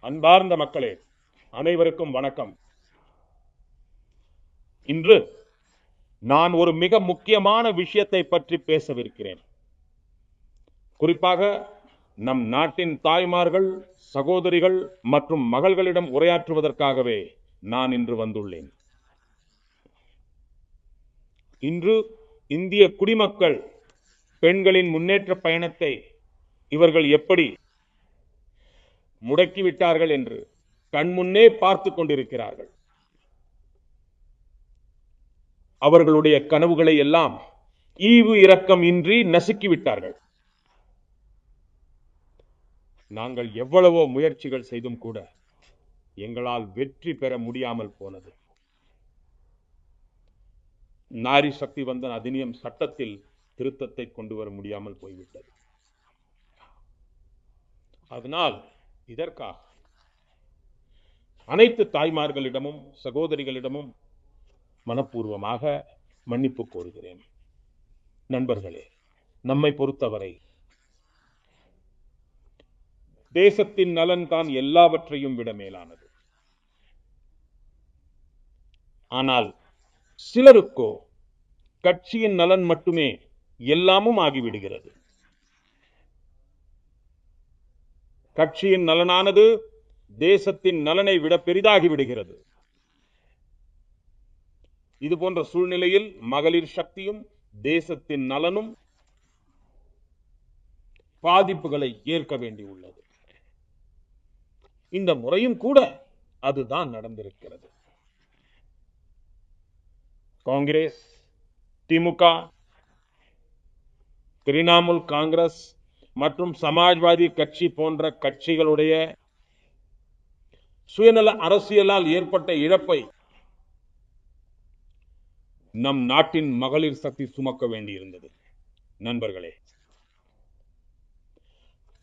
அன்பார்ந்த மக்களே, அனைவருக்கும் வணக்கம். இன்று நான் ஒரு மிக முக்கியமான விஷயத்தை பற்றி பேசவிருக்கிறேன். குறிப்பாக நம் நாட்டின் தாய்மார்கள், சகோதரிகள் மற்றும் மகள்களிடம் உரையாற்றுவதற்காகவே நான் இன்று வந்துள்ளேன். இன்று இந்திய குடிமக்கள் பெண்களின் முன்னேற்ற பயணத்தை இவர்கள் எப்படி முடக்கிவிட்டார்கள் என்று கண்முன்னே பார்த்து கொண்டிருக்கிறார்கள். அவர்களுடைய கனவுகளை எல்லாம் ஈவு இரக்கம் இன்றி நசுக்கிவிட்டார்கள். நாங்கள் எவ்வளவோ முயற்சிகள் செய்தும் கூட எங்களால் வெற்றி பெற முடியாமல் போனது. நாரி சக்தி வந்தன் அதிநியம் சட்டத்தில் திருத்தத்தை கொண்டு வர முடியாமல் போய்விட்டது. அதனால் இதற்காக அனைத்து தாய்மார்களிடமும் சகோதரிகளிடமும் மனப்பூர்வமாக மன்னிப்பு கோருகிறேன். நண்பர்களே, நம்மை பொறுத்தவரை தேசத்தின் நலன் தான் எல்லாவற்றையும் விட மேலானது. ஆனால் சிலருக்கோ கட்சியின் நலன் மட்டுமே எல்லாமும் ஆகிவிடுகிறது. கட்சியின் நலனானது தேசத்தின் நலனை விட பெரிதாகி விடுகிறது. இது போன்ற சூழ்நிலையில் மகளிர் சக்தியும் தேசத்தின் நலனும் பாதிப்புகளை ஏற்க வேண்டியுள்ளது. இந்த முறையும் கூட அதுதான் நடந்திருக்கிறது. காங்கிரஸ், திமுக, திரிணாமுல் காங்கிரஸ் மற்றும் சமாஜ்வாதி கட்சி போன்ற கட்சிகளுடைய சுயநல அரசியலால் ஏற்பட்ட இழப்பை நம் நாட்டின் மகளிர் சக்தி சுமக்க வேண்டியிருந்தது. நண்பர்களே,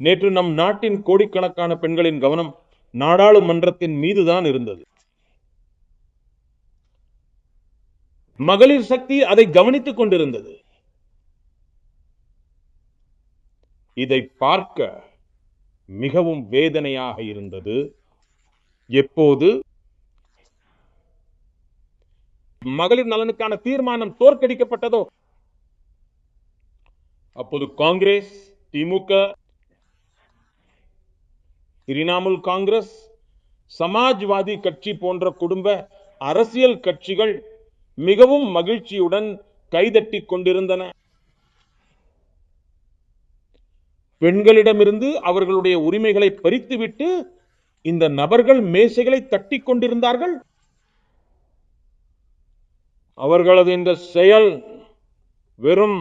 நேற்று நம் நாட்டின் கோடிக்கணக்கான பெண்களின் கவனம் நாடாளுமன்றத்தின் மீதுதான் இருந்தது. மகளிர் சக்தி அதை கவனித்துக் கொண்டிருந்தது. இதை பார்க்க மிகவும் வேதனையாக இருந்தது. எப்போது மகளிர் நலனுக்கான தீர்மானம் தோற்கடிக்கப்பட்டதோ அப்போது காங்கிரஸ், திமுக, திரிணாமுல் காங்கிரஸ், சமாஜ்வாதி கட்சி போன்ற குடும்ப அரசியல் கட்சிகள் மிகவும் மகிழ்ச்சியுடன் கைதட்டிக் கொண்டிருந்தன. பெண்களிடமிருந்து அவர்களுடைய உரிமைகளை பறித்துவிட்டு இந்த நபர்கள் மேசைகளை தட்டிக் கொண்டிருந்தார்கள். அவர்களது இந்த செயல் வெறும்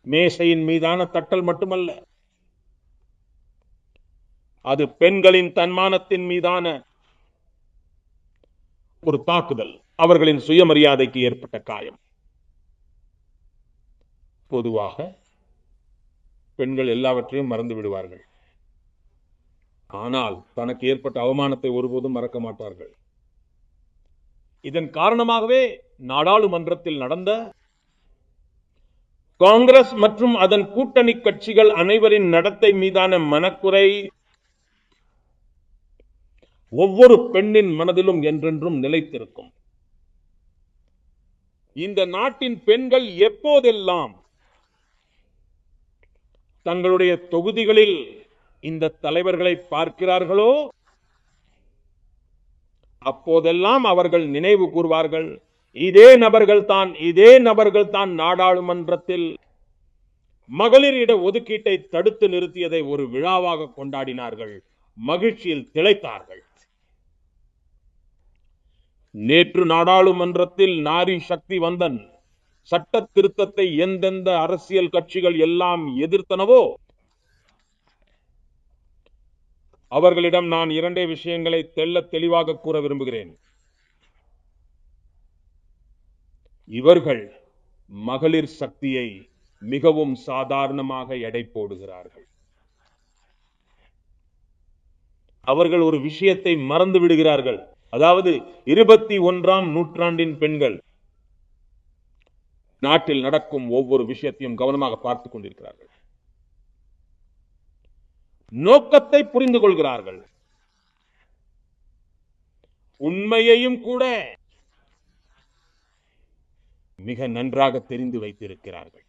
மேசையின் மீதான தட்டல் மட்டுமல்ல, அது பெண்களின் தன்மானத்தின் மீதான ஒரு தாக்குதல், அவர்களின் சுயமரியாதைக்கு ஏற்பட்ட காயம். பொதுவாக பெண்கள் எல்லாவற்றையும் மறந்து விடுவார்கள். ஆனால் தனக்கு ஏற்பட்ட அவமானத்தை ஒருபோதும் மறக்க மாட்டார்கள். இதன் காரணமாகவே நாடாளுமன்றத்தில் நடந்த காங்கிரஸ் மற்றும் அதன் கூட்டணி கட்சிகள் அனைவரின் நடத்தை மீதான மனக்குறை ஒவ்வொரு பெண்ணின் மனதிலும் என்றென்றும் நிலைத்திருக்கும். இந்த நாட்டின் பெண்கள் எப்போதெல்லாம் தங்களுடைய தொகுதிகளில் இந்த தலைவர்களை பார்க்கிறார்களோ அப்போதெல்லாம் அவர்கள் நினைவு கூர்வார்கள், இதே நபர்கள் தான் நாடாளுமன்றத்தில் மகளிர் இட ஒதுக்கீட்டை தடுத்து நிறுத்தியதை ஒரு விழாவாக கொண்டாடினார்கள், மகிழ்ச்சியில் திளைத்தார்கள். நேற்று நாடாளுமன்றத்தில் நாரி சக்தி வந்தன் சட்ட திருத்தத்தை எந்தெந்த அரசியல் கட்சிகள் எல்லாம் எதிர்த்தனவோ அவர்களிடம் நான் இரண்டே விஷயங்களை தெள்ளத் தெளிவாக கூற விரும்புகிறேன். இவர்கள் மகளிர் சக்தியை மிகவும் சாதாரணமாக எடை போடுகிறார்கள். அவர்கள் ஒரு விஷயத்தை மறந்து விடுகிறார்கள். அதாவது 21ஆம் நூற்றாண்டின் பெண்கள் நாட்டில் நடக்கும் ஒவ்வொரு விஷயத்தையும் கவனமாக பார்த்துக் கொண்டிருக்கிறார்கள். நோக்கத்தை புரிந்து கொள்கிறார்கள். உண்மையையும் கூட மிக நன்றாக தெரிந்து வைத்திருக்கிறார்கள்.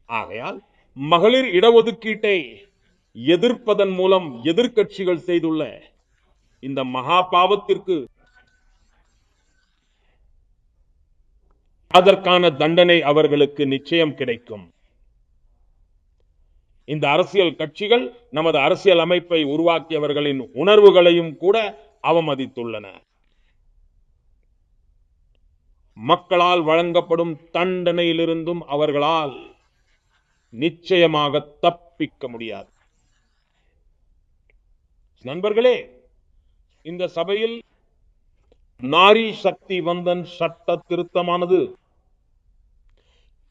ஆகையால் மகளிர் இடஒதுக்கீட்டை எதிர்ப்பதன் மூலம் எதிர்க்கட்சிகள் செய்துள்ள இந்த மகா பாவத்திற்கு அதற்கான தண்டனை அவர்களுக்கு நிச்சயம் கிடைக்கும். இந்த அரசியல் கட்சிகள் நமது அரசியல் அமைப்பை உருவாக்கியவர்களின் உணர்வுகளையும் கூட அவமதித்துள்ளன. மக்களால் வழங்கப்படும் தண்டனையிலிருந்தும் அவர்களால் நிச்சயமாக தப்பிக்க முடியாது. நண்பர்களே, இந்த சபையில் நாரி சக்தி வந்தன் சட்ட திருத்தமானது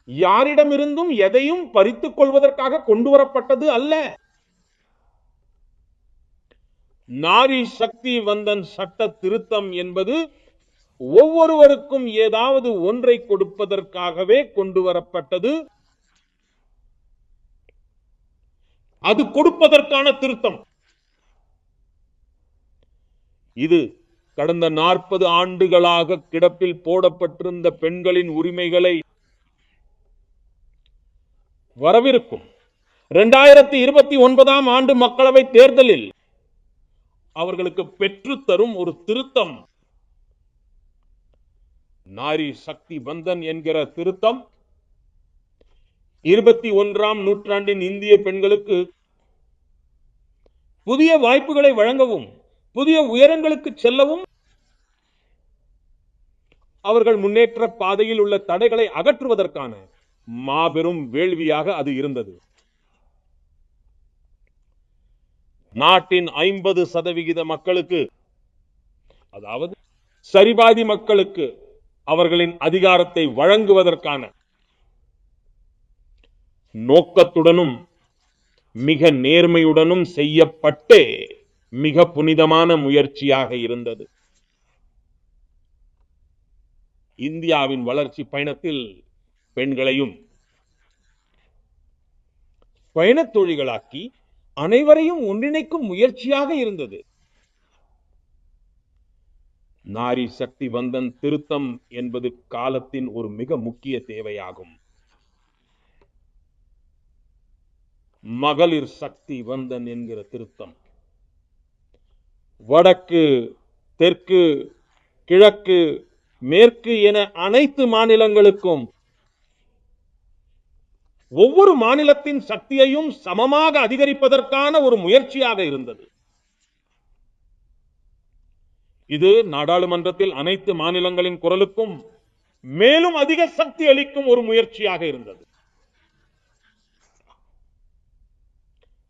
யாரிடமிருந்தும் எதையும் பறித்துக் கொள்வதற்காக கொண்டு வரப்பட்டது அல்ல. நாரி சக்தி வந்தன் சட்ட திருத்தம் என்பது ஒவ்வொருவருக்கும் ஏதாவது ஒன்றை கொடுப்பதற்காகவே கொண்டு வரப்பட்டது. அது கொடுப்பதற்கான திருத்தம். இது கடந்த 40 ஆண்டுகளாக கிடப்பில் போடப்பட்டிருந்த பெண்களின் உரிமைகளை வரவிருக்கும் 2029 ஆண்டு மக்களவை தேர்தலில் அவர்களுக்கு பெற்றுத்தரும் ஒரு திருத்தம். நாரி சக்தி பந்தன் என்கிற திருத்தம் 21ஆம் நூற்றாண்டின் இந்திய பெண்களுக்கு புதிய வாய்ப்புகளை வழங்கவும், புதிய உயரங்களுக்கு செல்லவும், அவர்கள் முன்னேற்ற பாதையில் உள்ள தடைகளை அகற்றுவதற்கான மாபெரும் வேள்வியாக அது இருந்தது. நாட்டின் 50% மக்களுக்கு, அதாவது சரிபாதி மக்களுக்கு அவர்களின் அதிகாரத்தை வழங்குவதற்கான நோக்கத்துடனும் மிக நேர்மையுடனும் செய்யப்பட்டே மிக புனிதமான முயற்சியாக இருந்தது. இந்தியாவின் வளர்ச்சி பயணத்தில் பெண்களையும் பயணத் தொழில்களாக்கி அனைவரையும் ஒன்றிணைக்கும் முயற்சியாக இருந்தது. நாரி சக்தி வந்தன் திருத்தம் என்பது காலத்தின் ஒரு மிக முக்கிய தேவையாகும். மகளிர் சக்தி வந்தன் என்கிற திருத்தம் வடக்கு, தெற்கு, கிழக்கு, மேற்கு என அனைத்து மாநிலங்களுக்கும் ஒவ்வொரு மாநிலத்தின் சக்தியையும் சமமாக அதிகரிப்பதற்கான ஒரு முயற்சியாக இருந்தது. இது நாடாளுமன்றத்தில் அனைத்து மாநிலங்களின் குரலுக்கும் மேலும் அதிக சக்தி அளிக்கும் ஒரு முயற்சியாக இருந்தது.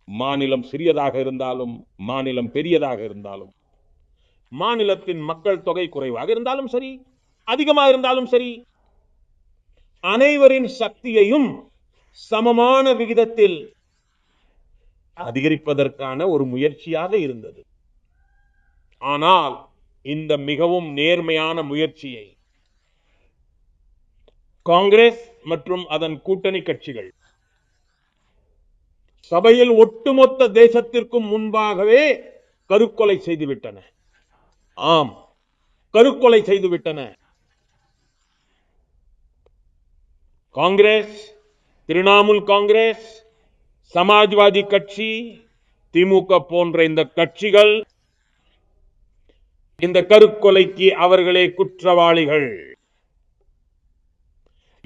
மாநிலம் சிறியதாக இருந்தாலும், மாநிலம் பெரியதாக இருந்தாலும், மாநிலத்தின் மக்கள் தொகை குறைவாக இருந்தாலும் சரி, அதிகமாக இருந்தாலும் சரி, அனைவரின் சக்தியையும் சமமான விகிதத்தில் அதிகரிப்பதற்கான ஒரு முயற்சியாக இருந்தது. ஆனால் இந்த மிகவும் நேர்மையான முயற்சியை காங்கிரஸ் மற்றும் அதன் கூட்டணி கட்சிகள் சபையில் ஒட்டுமொத்த தேசத்திற்கும் முன்பாகவே கருக்கொலை செய்துவிட்டன. ஆம், கருக்கொலை செய்துவிட்டன. காங்கிரஸ், திரிணாமுல் காங்கிரஸ், சமாஜ்வாதி கட்சி, திமுக போன்ற இந்த கட்சிகள் இந்த கருக்கொலைக்கு அவர்களே குற்றவாளிகள்.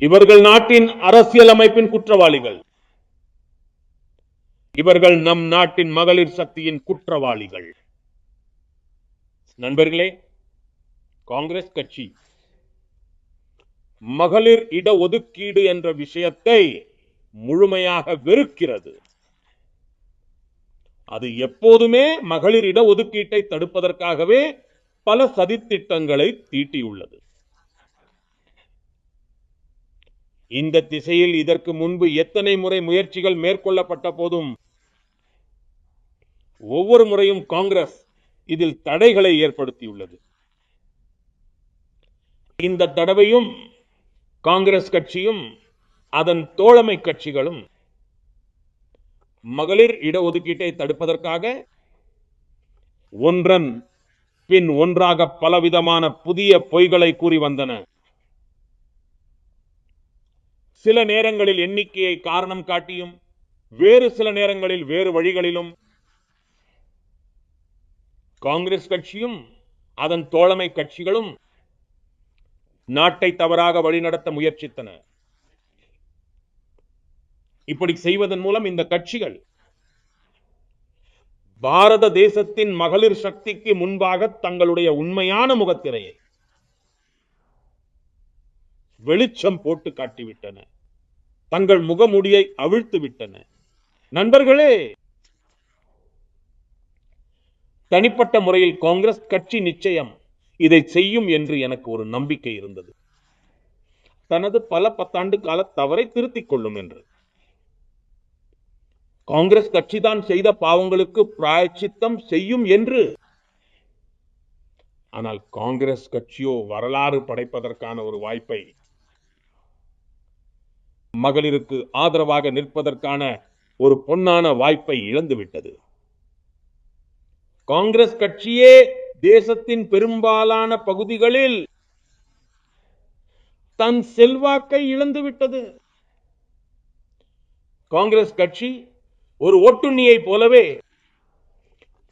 இவர்கள் நாட்டின் அரசியல் அமைப்பின் குற்றவாளிகள். இவர்கள் நம் நாட்டின் மகளிர் சக்தியின் குற்றவாளிகள். நண்பர்களே, காங்கிரஸ் கட்சி மகளிர் இடஒதுக்கீடு என்ற விஷயத்தை முழுமையாக வெறுக்கிறது. அது எப்போதுமே மகளிர் இடஒதுக்கீட்டை தடுப்பதற்காகவே பல சதித்திட்டங்களை தீட்டியுள்ளது. இந்த திசையில் இதற்கு முன்பு எத்தனை முறை முயற்சிகள் மேற்கொள்ளப்பட்ட போதும் ஒவ்வொரு முறையும் காங்கிரஸ் இதில் தடைகளை ஏற்படுத்தியுள்ளது. இந்த தடவையும் காங்கிரஸ் கட்சியும் அதன் தோழமை கட்சிகளும் மகளிர் இடஒதுக்கீட்டை தடுப்பதற்காக ஒன்றன் பின் ஒன்றாக பலவிதமான புதிய பொய்களை கூறி வந்தன. சில நேரங்களில் எண்ணிக்கையை காரணம் காட்டியும், வேறு சில நேரங்களில் வேறு வழிகளிலும் காங்கிரஸ் கட்சியும் அதன் தோழமை கட்சிகளும் நாட்டை தவறாக வழிநடத்த முயற்சித்தன. இப்படி செய்வதன் மூலம் இந்த கட்சிகள் பாரத தேசத்தின் மகளிர் சக்திக்கு முன்பாக தங்களுடைய உண்மையான முகத்திரையை வெளிச்சம் போட்டு காட்டிவிட்டன. தங்கள் முகமுடியை அவிழ்த்து விட்டன. நண்பர்களே, தனிப்பட்ட முறையில் காங்கிரஸ் கட்சி நிச்சயம் இதை செய்யும் என்று எனக்கு ஒரு நம்பிக்கை இருந்தது. தனது பல பத்தாண்டு கால தவறை திருத்திக் கொள்ளும் என்று. காங்கிரஸ் கட்சி தான் செய்த பாவங்களுக்கு பிராயச்சித்தம் செய்யும் என்று. ஆனால் காங்கிரஸ் கட்சியோ வரலாறு படைப்பதற்கான ஒரு வாய்ப்பை, மகளிருக்கு ஆதரவாக நிற்பதற்கான ஒரு பொன்னான வாய்ப்பை இழந்துவிட்டது. காங்கிரஸ் கட்சியே தேசத்தின் பெரும்பாலான பகுதிகளில் தன் செல்வாக்கை இழந்துவிட்டது. காங்கிரஸ் கட்சி ஒரு ஓட்டுண்ணியை போலவே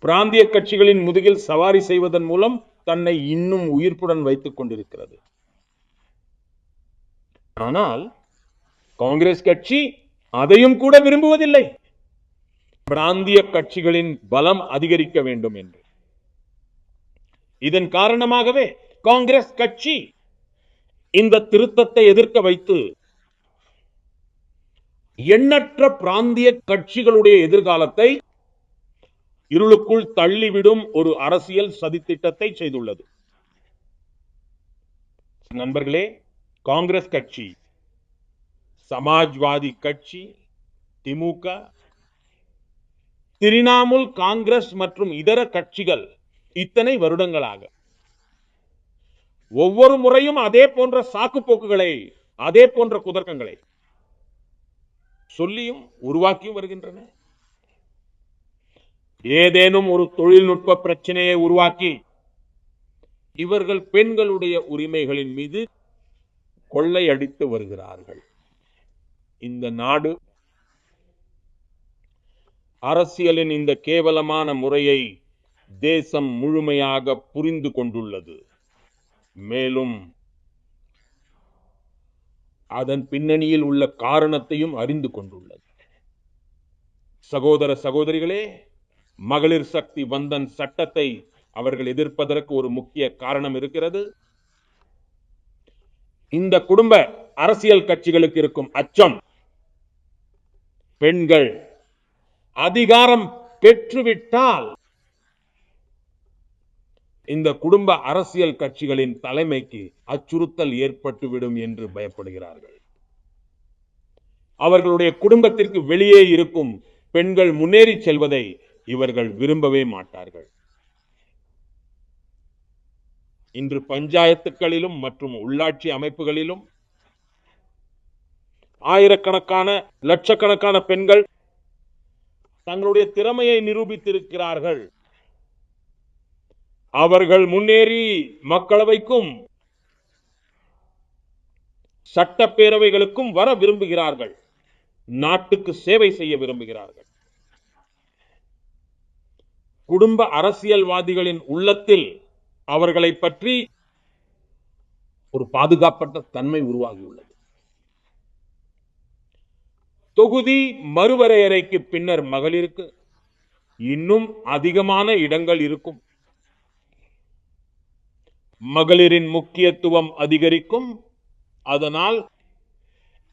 பிராந்திய கட்சிகளின் முதுகில் சவாரி செய்வதன் மூலம் தன்னை இன்னும் உயிர்ப்புடன் வைத்துக் கொண்டிருக்கிறது. ஆனால் காங்கிரஸ் கட்சி அதையும் கூட விரும்புவதில்லை. பிராந்திய கட்சிகளின் பலம் அதிகரிக்க வேண்டும் என்று. இதன் காரணமாகவே காங்கிரஸ் கட்சி இந்த திருத்தத்தை எதிர்க்க வைத்து எண்ணற்ற பிராந்திய கட்சிகளுடைய எதிர்காலத்தை இருளுக்குள் தள்ளிவிடும் ஒரு அரசியல் சதித்திட்டத்தை செய்துள்ளது. நண்பர்களே, காங்கிரஸ் கட்சி, சமாஜ்வாதி கட்சி, திமுக, திரிணாமுல் காங்கிரஸ் மற்றும் இதர கட்சிகள் இத்தனை வருடங்களாக ஒவ்வொரு முறையும் அதே போன்ற சாக்கு போக்குகளை, அதே போன்ற குதர்க்கங்களை சொல்லியும் உருவாக்கியும் வருகின்றன. ஏதேனும் ஒரு தொழில்நுட்ப பிரச்சனையை உருவாக்கி இவர்கள் பெண்களுடைய உரிமைகளின் மீது கொள்ளையடித்து வருகிறார்கள். இந்த நாடு அரசியலின் இந்த கேவலமான முறையை தேசம் முழுமையாக புரிந்து கொண்டுள்ளது. மேலும் அதன் பின்னணியில் உள்ள காரணத்தையும் அறிந்து கொண்டுள்ளது. சகோதர சகோதரிகளே, மகளிர் சக்தி வந்தன் சட்டத்தை அவர்கள் எதிர்ப்பதற்கு ஒரு முக்கிய காரணம் இருக்கிறது. இந்த குடும்ப அரசியல் கட்சிகளுக்கு இருக்கும் அச்சம், பெண்கள் அதிகாரம் பெற்றுவிட்டால் இந்த குடும்ப அரசியல் கட்சிகளின் தலைமைக்கு அச்சுறுத்தல் ஏற்பட்டுவிடும் என்று பயப்படுகிறார்கள். அவர்களுடைய குடும்பத்திற்கு வெளியே இருக்கும் பெண்கள் முன்னேறி செல்வதை இவர்கள் விரும்பவே மாட்டார்கள். இன்று பஞ்சாயத்துகளிலும் மற்றும் உள்ளாட்சி அமைப்புகளிலும் ஆயிரக்கணக்கான, லட்சக்கணக்கான பெண்கள் தங்களுடைய திறமையை நிரூபித்திருக்கிறார்கள். அவர்கள் முன்னேறி மக்களவைக்கும் சட்டப்பேரவைகளுக்கும் வர விரும்புகிறார்கள். நாட்டுக்கு சேவை செய்ய விரும்புகிறார்கள். குடும்ப அரசியல்வாதிகளின் உள்ளத்தில் அவர்களை பற்றி ஒரு பாதுகாப்பற்ற தன்மை உருவாகியுள்ளது. தொகுதி மறுவரையறைக்கு பின்னர் மகளிருக்கு இன்னும் அதிகமான இடங்கள் இருக்கும். மகளிரின் முக்கியத்துவம் அதிகரிக்கும். அதனால்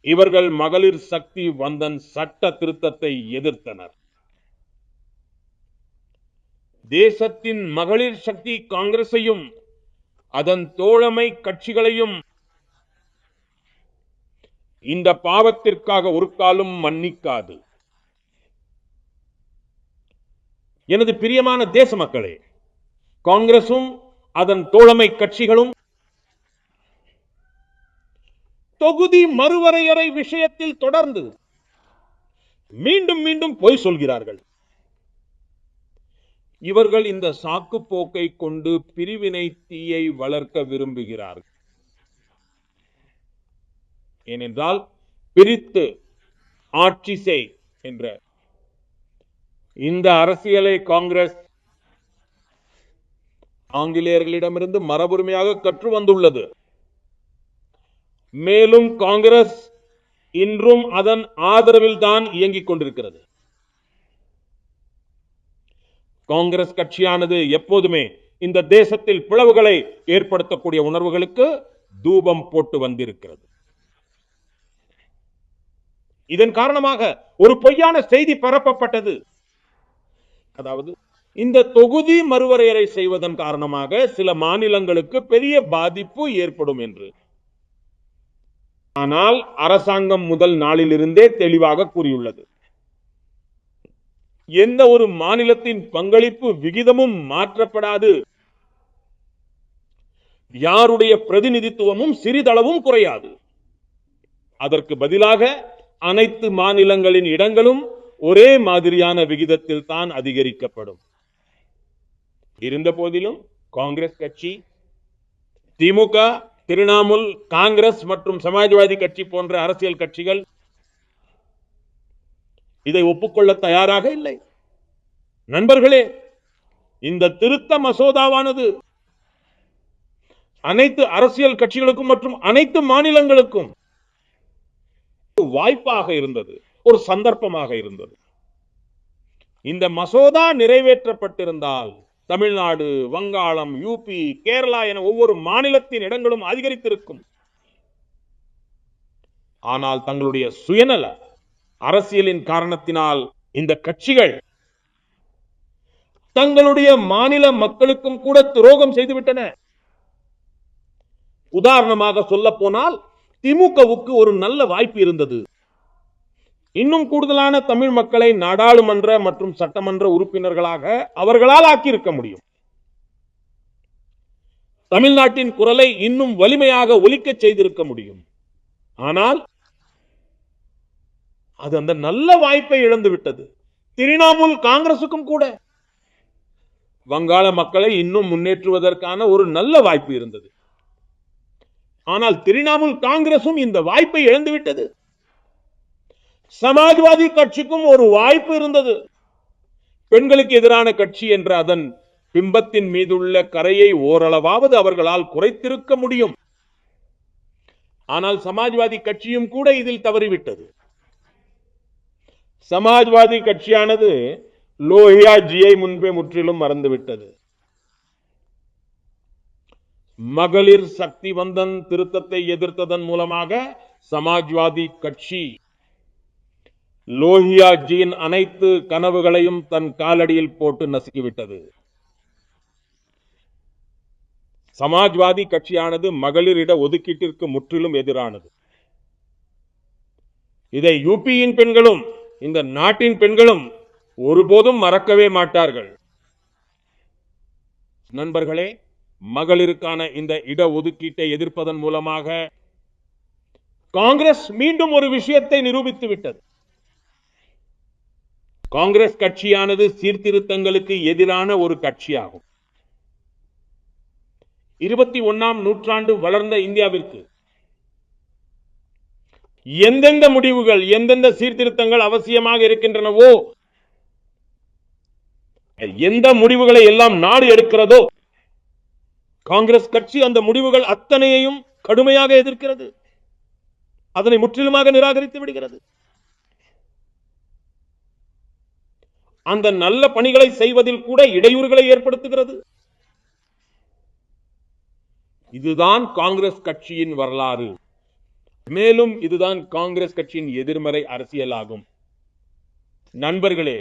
இவர்கள் மகளிர் சக்தி வந்தன் சட்ட திருத்தத்தை எதிர்த்தனர். தேசத்தின் மகளிர் சக்தி காங்கிரஸையும் அதன் தோழமை கட்சிகளையும் இந்த பாவத்திற்காக ஒரு காலம் மன்னிக்காது. எனது பிரியமான தேச மக்களே, காங்கிரசும் அதன் தோழமை கட்சிகளும் தொகுதி மறுவரையறை விஷயத்தில் தொடர்ந்து மீண்டும் மீண்டும் பொய் சொல்கிறார்கள். இவர்கள் இந்த சாக்கு போக்கை கொண்டு பிரிவினை தீயை வளர்க்க விரும்புகிறார்கள். ஏனென்றால் பிரித்து ஆட்சி செய் என்ற இந்த அரசியலை காங்கிரஸ் ஆங்கிலேயர்களிடமிருந்து மரபுரிமையாக கற்று வந்துள்ளது. மேலும் காங்கிரஸ் இன்றும் அதன் ஆதரவில் தான் இயங்கிக் கொண்டிருக்கிறது. காங்கிரஸ் கட்சியானது எப்போதுமே இந்த தேசத்தில் பிளவுகளை ஏற்படுத்தக்கூடிய உணர்வுகளுக்கு தூபம் போட்டு வந்திருக்கிறது. இதன் காரணமாக ஒரு பொய்யான செய்தி பரப்பப்பட்டது. அதாவது இந்த தொகுதி மறுவரையறை செய்வதன் காரணமாக சில மாநிலங்களுக்கு பெரிய பாதிப்பு ஏற்படும் என்று. ஆனால் அரசாங்கம் முதல் நாளிலிருந்தே தெளிவாக கூறியுள்ளது. எந்த ஒரு மாநிலத்தின் பங்களிப்பு விகிதமும் மாற்றப்படாது. யாருடைய பிரதிநிதித்துவமும் சிறிதளவும் குறையாது. அதற்கு பதிலாக அனைத்து மாநிலங்களின் இடங்களும் ஒரே மாதிரியான விகிதத்தில் தான் அதிகரிக்கப்படும். இருந்த போதிலும் காங்கிரஸ் கட்சி, திமுக, திரிணாமுல் காங்கிரஸ் மற்றும் சமாஜ்வாதி கட்சி போன்ற அரசியல் கட்சிகள் இதை ஒப்புக்கொள்ள தயாராக இல்லை. நண்பர்களே, இந்த திருத்த மசோதாவானது அனைத்து அரசியல் கட்சிகளுக்கும் மற்றும் அனைத்து மாநிலங்களுக்கும் வாய்ப்பாக இருந்தது, ஒரு சந்தர்ப்பமாக இருந்தது. இந்த மசோதா நிறைவேற்றப்பட்டிருந்தால் தமிழ்நாடு, வங்காளம், யூபி, கேரளா என ஒவ்வொரு மாநிலத்தின் இடங்களும் அதிகரித்திருக்கும். ஆனால் தங்களுடைய சுயநல அரசியலின் காரணத்தினால் இந்த கட்சிகள் தங்களுடைய மாநில மக்களுக்கும் கூட துரோகம் செய்துவிட்டன. உதாரணமாக சொல்ல போனால் திமுகவுக்கு ஒரு நல்ல வாய்ப்பு இருந்தது. இன்னும் கூடுதலான தமிழ் மக்களை நாடாளுமன்ற மற்றும் சட்டமன்ற உறுப்பினர்களாக அவர்களால் ஆக்கியிருக்க முடியும். தமிழ்நாட்டின் குரலை இன்னும் வலிமையாக ஒலிக்க செய்திருக்க முடியும். ஆனால் அது அந்த நல்ல வாய்ப்பை இழந்துவிட்டது. திரிணாமுல் காங்கிரசுக்கும் கூட வங்காள மக்களை இன்னும் முன்னேற்றுவதற்கான ஒரு நல்ல வாய்ப்பு இருந்தது. ஆனால் திரிணாமுல் காங்கிரசும் இந்த வாய்ப்பை இழந்துவிட்டது. சமாஜ்வாதி கட்சிக்கும் ஒரு வாய்ப்பு இருந்தது. பெண்களுக்கு எதிரான கட்சி என்ற அதன் பிம்பத்தின் மீதுள்ள கரையை ஓரளவாவது அவர்களால் குறைத்திருக்க முடியும். ஆனால் சமாஜ்வாதி கட்சியும் கூட இதில் தவறிவிட்டது. சமாஜ்வாதி கட்சியானது லோஹியாஜியை முன்பே முற்றிலும் மறந்துவிட்டது. மகளிர் சக்தி வந்தன் திருத்தத்தை எதிர்த்ததன் மூலமாக சமாஜ்வாதி கட்சி லோஹியாஜியின் அனைத்து கனவுகளையும் தன் காலடியில் போட்டு நசுக்கிவிட்டது. சமாஜ்வாதி கட்சியானது மகளிர் இட ஒதுக்கீட்டிற்கு முற்றிலும் எதிரானது. இதை யூபியின் பெண்களும் இந்த நாட்டின் பெண்களும் ஒருபோதும் மறக்கவே மாட்டார்கள். நண்பர்களே, மகளிருக்கான இந்த இட ஒதுக்கீட்டை எதிர்ப்பதன் மூலமாக காங்கிரஸ் மீண்டும் ஒரு விஷயத்தை நிரூபித்து விட்டது. காங்கிரஸ் கட்சியானது சீர்திருத்தங்களுக்கு எதிரான ஒரு கட்சியாகும். 21ஆம் நூற்றாண்டு வளர்ந்த இந்தியாவிற்கு எந்தெந்த முடிவுகள், எந்தெந்த சீர்திருத்தங்கள் அவசியமாக இருக்கின்றனவோ, எந்த முடிவுகளை எல்லாம் நாடு எடுக்கிறதோ, காங்கிரஸ் கட்சி அந்த முடிவுகள் அத்தனையையும் கடுமையாக எதிர்க்கிறது. அதனை முற்றிலுமாக நிராகரித்து விடுகிறது. அந்த நல்ல பணிகளை செய்வதில் கூட இடையூறுகளை ஏற்படுத்துகிறது. இதுதான் காங்கிரஸ் கட்சியின் வரலாறு. மேலும் இதுதான் காங்கிரஸ் கட்சியின் எதிர்மறை அரசியல் ஆகும். நண்பர்களே,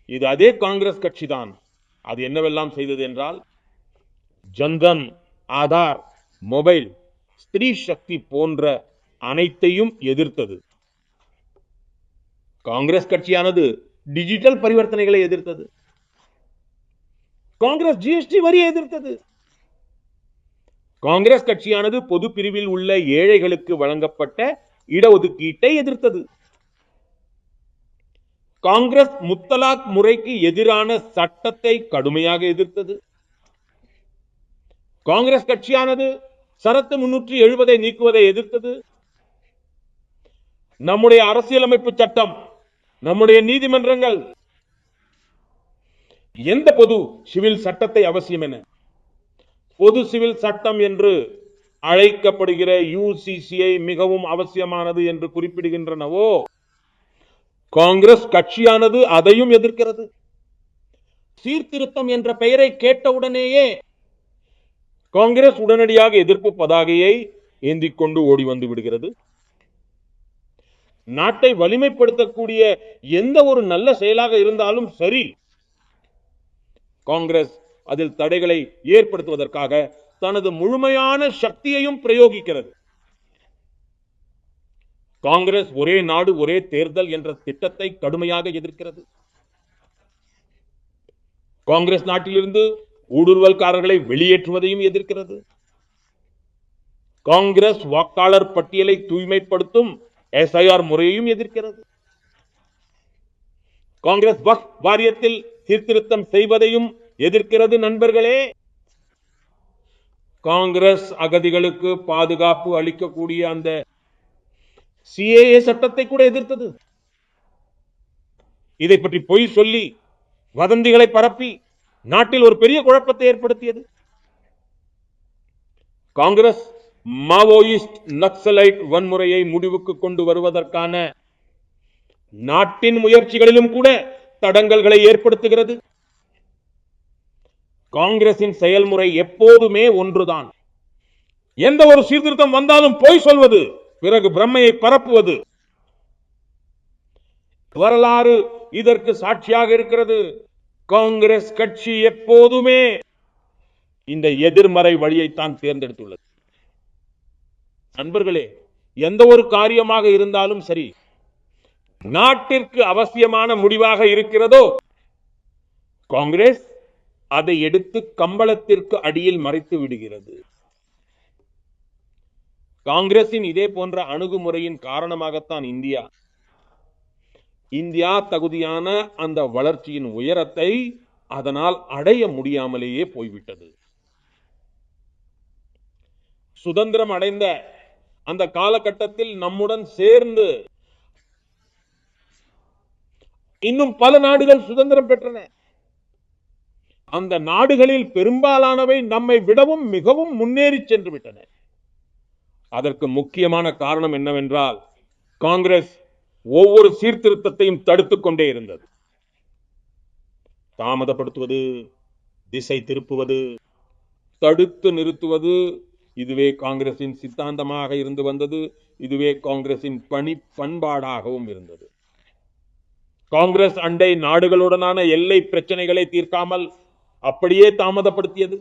இது அதே காங்கிரஸ் கட்சி தான். அது என்னவெல்லாம் செய்தது என்றால், ஜன்தன், ஆதார், மொபைல், ஸ்திரீ சக்தி போன்ற அனைத்தையும் எதிர்த்தது. காங்கிரஸ் கட்சியானது டிஜிட்டல் பரிவர்த்தனைகளை எதிர்த்தது. காங்கிரஸ் ஜிஎஸ்டி வரியை எதிர்த்தது. காங்கிரஸ் கட்சியானது பொது பிரிவில் உள்ள ஏழைகளுக்கு வழங்கப்பட்ட இடஒதுக்கீட்டை எதிர்த்தது. காங்கிரஸ் முத்தலாக் முறைக்கு எதிரான சட்டத்தை கடுமையாக எதிர்த்தது. காங்கிரஸ் கட்சியானது சரத்து 370 நீக்குவதை எதிர்த்தது. நம்முடைய அரசியலமைப்பு சட்டம், நம்முடைய நீதிமன்றங்கள் எந்த பொது சிவில் சட்டத்தை அவசியம் என பொது சிவில் சட்டம் என்று அழைக்கப்படுகிற யூசிசியை மிகவும் அவசியமானது என்று குறிப்பிடுகின்றனவோ, காங்கிரஸ் கட்சியானது அதையும் எதிர்க்கிறது. சீர்திருத்தம் என்ற பெயரை கேட்டவுடனேயே காங்கிரஸ் உடனடியாக எதிர்ப்பு பதாகையை ஏந்திக் கொண்டு ஓடி வந்து விடுகிறது. நாட்டை வலிமைப்படுத்தக்கூடிய எந்த ஒரு நல்ல செயலாக இருந்தாலும் சரி, காங்கிரஸ் அதில் தடைகளை ஏற்படுத்துவதற்காக தனது முழுமையான சக்தியையும் பிரயோகிக்கிறது. காங்கிரஸ் ஒரே நாடு ஒரே தேர்தல் என்ற திட்டத்தை கடுமையாக எதிர்க்கிறது. காங்கிரஸ் நாட்டிலிருந்து ஊடுருவல்காரர்களை வெளியேற்றுவதையும் எதிர்க்கிறது. காங்கிரஸ் வாக்காளர் பட்டியலை தூய்மைப்படுத்தும் SIR முறையையும் எதிர்க்கிறது. காங்கிரஸ் வக்ஃப் வாரியத்தில் சீர்திருத்தம் செய்வதையும் எதிர்க்கிறது. நண்பர்களே, காங்கிரஸ் அகதிகளுக்கு பாதுகாப்பு அளிக்கக்கூடிய அந்த CAA சட்டத்தை கூட எதிர்த்தது. இதை பற்றி பொய் சொல்லி வதந்திகளை பரப்பி நாட்டில் ஒரு பெரிய குழப்பத்தை ஏற்படுத்தியது. காங்கிரஸ் மாவோயிஸ்ட் நக்சலைட் வன்முறையை முடிவுக்கு கொண்டு வருவதற்கான நாட்டின் முயற்சிகளிலும் கூட தடங்கல்களை ஏற்படுத்துகிறது. காங்கிரசின் செயல்முறை எப்போதுமே ஒன்றுதான். எந்த ஒரு சீர்திருத்தம் வந்தாலும் பொய் சொல்வது, பிறகு பிரம்மையை பரப்புவது. வரலாறு இதற்கு சாட்சியாக இருக்கிறது. காங்கிரஸ் கட்சி எப்போதுமே இந்த எதிர்மறை வழியைத்தான் தேர்ந்தெடுத்துள்ளது. நண்பர்களே, எந்த ஒரு காரியமாக இருந்தாலும் சரி, நாட்டிற்கு அவசியமான முடிவாக இருக்கிறதோ, காங்கிரஸ் அதை எடுத்து கம்பளத்திற்கு அடியில் மறைத்து விடுகிறது. காங்கிரசின் இதே போன்ற அணுகுமுறையின் காரணமாகத்தான் இந்தியா தகுதியான அந்த வளர்ச்சியின் உயரத்தை அதனால் அடைய முடியாமலேயே போய்விட்டது. சுதந்திரம் அடைந்த அந்த காலகட்டத்தில் நம்முடன் சேர்ந்து இன்னும் பல நாடுகள் சுதந்திரம் பெற்றன. அந்த நாடுகளில் பெரும்பாலானவை நம்மை விடவும் மிகவும் முன்னேறி சென்று விட்டன. அதற்கு முக்கியமான காரணம் என்னவென்றால், காங்கிரஸ் ஒவ்வொரு சீர்திருத்தத்தையும் தடுத்துக் கொண்டே இருந்தது. தாமதப்படுத்துவது, திசை திருப்புவது, தடுத்து நிறுத்துவது, இதுவே காங்கிரசின் சித்தாந்தமாக இருந்து வந்தது. இதுவே காங்கிரசின் பண்பாடாகவும் இருந்தது. காங்கிரஸ் அண்டை நாடுகளுடனான எல்லை பிரச்சனைகளை தீர்க்காமல் அப்படியே தாமதப்படுத்தியது.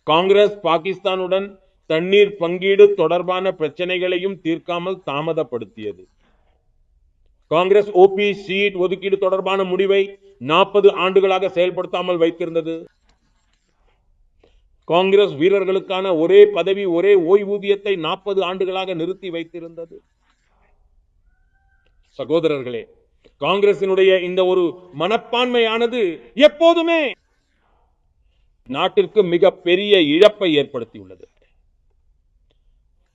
காங்கிரஸ் பாகிஸ்தானுடன் தண்ணீர் பங்கீடு தொடர்பான பிரச்சனைகளையும் தீர்க்காமல் தாமதப்படுத்தியது. காங்கிரஸ் ஓபி சீட் ஒதுக்கீடு தொடர்பான முடிவை 40 ஆண்டுகளாக செயல்படுத்தாமல் வைத்திருந்தது. காங்கிரஸ் வீரர்களுக்கான ஒரே பதவி ஒரே ஓய்வூதியத்தை 40 ஆண்டுகளாக நிறுத்தி வைத்திருந்தது. சகோதரர்களே, காங்கிரசினுடைய இந்த ஒரு மனப்பான்மையானது எப்போதுமே நாட்டிற்கு மிக பெரிய இழப்பை ஏற்படுத்தியுள்ளது.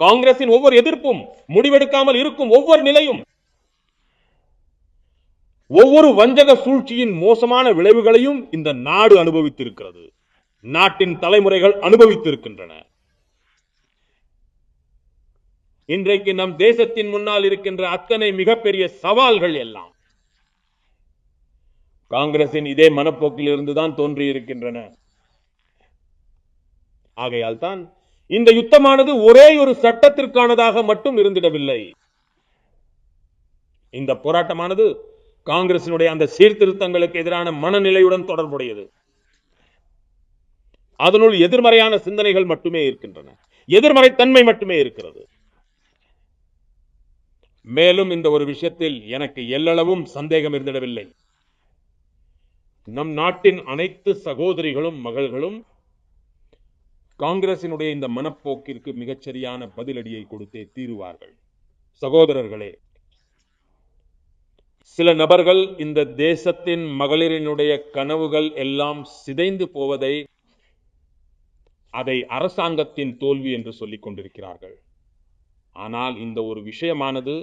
காங்கிரசின் ஒவ்வொரு எதிர்ப்பும், முடிவெடுக்காமல் இருக்கும் ஒவ்வொரு நிலையும், ஒவ்வொரு வஞ்சக சூழ்ச்சியின் மோசமான விளைவுகளையும் இந்த நாடு அனுபவித்திருக்கிறது. நாட்டின் தலைமுறைகள் அனுபவித்திருக்கின்றன. இன்றைக்கு நம் தேசத்தின் முன்னால் இருக்கின்ற அத்தனை மிகப்பெரிய சவால்கள் எல்லாம் காங்கிரசின் இதே மனப்போக்கில் இருந்துதான் தோன்றி இருக்கின்றன. ஆகையால் தான் இந்த யுத்தமானது ஒரே ஒரு சட்டத்திற்கானதாக மட்டும் இருந்திடவில்லை. இந்த போராட்டமானது காங்கிரசினுடைய அந்த சீர்திருத்தங்களுக்கு எதிரான மனநிலையுடன் தொடர்புடையது. அதனுள் எதிர்மறையான சிந்தனைகள் மட்டுமே இருக்கின்றன, எதிர்மறை தன்மை மட்டுமே இருக்கிறது. மேலும் இந்த ஒரு விஷயத்தில் எனக்கு எல்லளவும் சந்தேகம் இருந்திடவில்லை. நம் நாட்டின் அனைத்து சகோதரிகளும் மகள்களும் காங்கிரசினுடைய இந்த மனப்போக்கிற்கு மிகச்சரியான பதிலடியை கொடுத்தே தீருவார்கள். சகோதரர்களே, சில நபர்கள் இந்த தேசத்தின் மகளிரினுடைய கனவுகள் எல்லாம் சிதைந்து போவதை அதை அரசாங்கத்தின் தோல்வி என்று சொல்லிக் கொண்டிருக்கிறார்கள். ஆனால் இந்த ஒரு விஷயமானது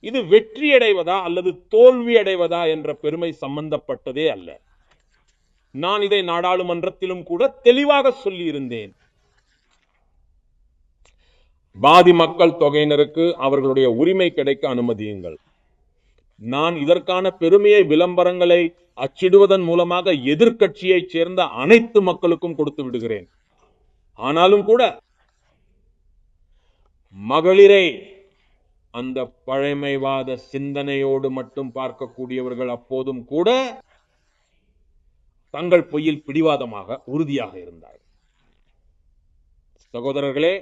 இது வெற்றியடைவதா அல்லது தோல்வி அடைவதா என்ற பெருமை சம்பந்தப்பட்டதே அல்ல. நான் இதை நாடாளுமன்றத்திலும் கூட தெளிவாக சொல்லியிருந்தேன். பாதி மக்கள் தொகையினருக்கு அவர்களுடைய உரிமை கிடைக்க அனுமதியுங்கள். நான் இதற்கான பெருமையை விளம்பரங்களை அச்சிடுவதன் மூலமாக எதிர்க்கட்சியைச் சேர்ந்த அனைத்து மக்களுக்கும் கொடுத்து விடுகிறேன். ஆனாலும் கூட மகளிரை அந்த பழமைவாத சிந்தனையோடு மட்டும் பார்க்கக்கூடியவர்கள் அப்போதும் கூட தங்கள் பொய்யில் பிடிவாதமாக உறுதியாக இருந்தார்கள். சகோதரர்களே,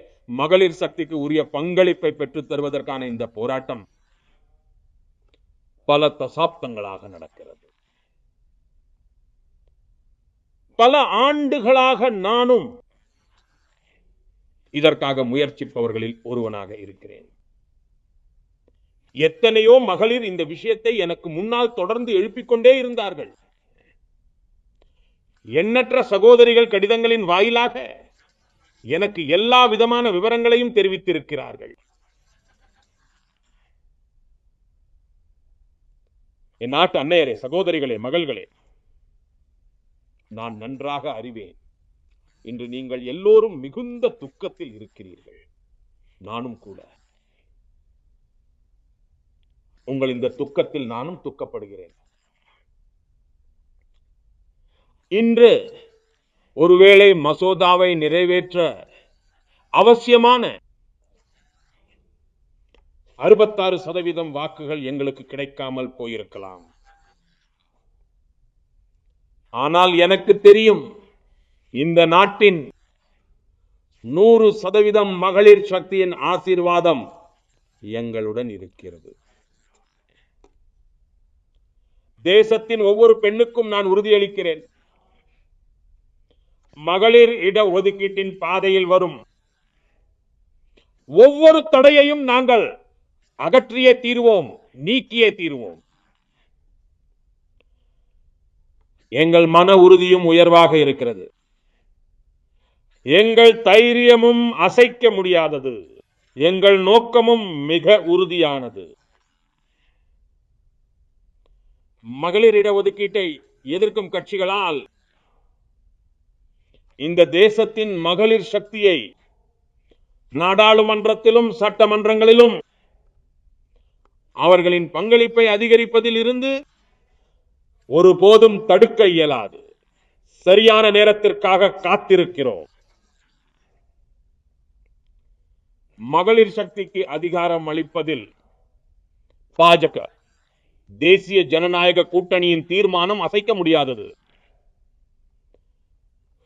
மகளிர் சக்திக்கு உரிய பங்களிப்பை பெற்றுத் தருவதற்கான இந்த போராட்டம் பல தசாப்தங்களாக நடக்கிறது. பல ஆண்டுகளாக நானும் இதற்காக முயற்சிப்பவர்களில் ஒருவனாக இருக்கிறேன். எத்தனையோ மகளிர் இந்த விஷயத்தை எனக்கு முன்னால் தொடர்ந்து எழுப்பிக் கொண்டே இருந்தார்கள். எண்ணற்ற சகோதரிகள் கடிதங்களின் வாயிலாக எனக்கு எல்லா விதமான விவரங்களையும் தெரிவித்திருக்கிறார்கள். என் நாட்டு அன்னையரே, சகோதரிகளே, மகள்களே, நான் நன்றாக அறிவேன், இன்று நீங்கள் எல்லோரும் மிகுந்த துக்கத்தில் இருக்கிறீர்கள். நானும் கூட. உங்கள் இந்த துக்கத்தில் நானும் துக்கப்படுகிறேன். இன்று ஒருவேளை மசோதாவை நிறைவேற்ற அவசியமான 66% வாக்குகள் எங்களுக்கு கிடைக்காமல் போயிருக்கலாம். ஆனால் எனக்கு தெரியும், இந்த நாட்டின் 100% மகளிர் சக்தியின் ஆசீர்வாதம் எங்களுடன் இருக்கிறது. தேசத்தின் ஒவ்வொரு பெண்ணுக்கும் நான் உறுதியளிக்கிறேன், மகளிர் இட ஒதுக்கீட்டின் பாதையில் வரும் ஒவ்வொரு தடையையும் நாங்கள் அகற்றியே தீர்வோம், நீக்கியே தீர்வோம். எங்கள் மன உறுதியும் உயர்வாக இருக்கிறது. எங்கள் தைரியமும் அசைக்க முடியாதது. எங்கள் நோக்கமும் மிக உறுதியானது. மகளிர் இட ஒதுக்கீட்டை எதிர்க்கும் கட்சிகளால் இந்த தேசத்தின் மகளிர் சக்தியை நாடாளுமன்றத்திலும் சட்டமன்றங்களிலும் அவர்களின் பங்களிப்பை அதிகரிப்பதில் இருந்து ஒருபோதும் தடுக்க இயலாது. சரியான நேரத்திற்காக காத்திருக்கிறோம். மகளிர் சக்திக்கு அதிகாரம் அளிப்பதில் பாஜக, தேசிய ஜனநாயக கூட்டணியின் தீர்மானம் அசைக்க முடியாதது.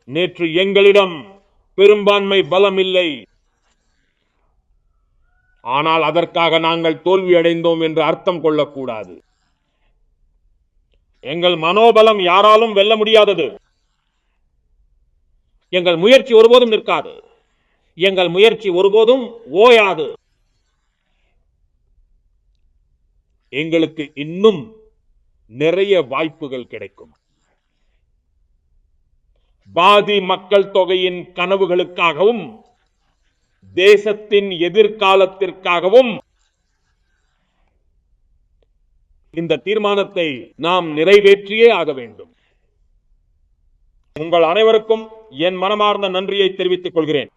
நேற்று எங்களிடம் பெரும்பான்மை பலம் இல்லை, ஆனால் அதற்காக நாங்கள் தோல்வி அடைந்தோம் என்று அர்த்தம் கொள்ளக்கூடாது. எங்கள் மனோபலம் யாராலும் வெல்ல முடியாதது. எங்கள் முயற்சி ஒருபோதும் நிற்காது. எங்கள் முயற்சி ஒருபோதும் ஓயாது. எங்களுக்கு இன்னும் நிறைய வாய்ப்புகள் கிடைக்கும். பாதி மக்கள் தொகையின் கனவுகளுக்காகவும் தேசத்தின் எதிர்காலத்திற்காகவும் இந்த தீர்மானத்தை நாம் நிறைவேற்றியே ஆக வேண்டும். உங்கள் அனைவருக்கும் என் மனமார்ந்த நன்றியை தெரிவித்துக் கொள்கிறேன்.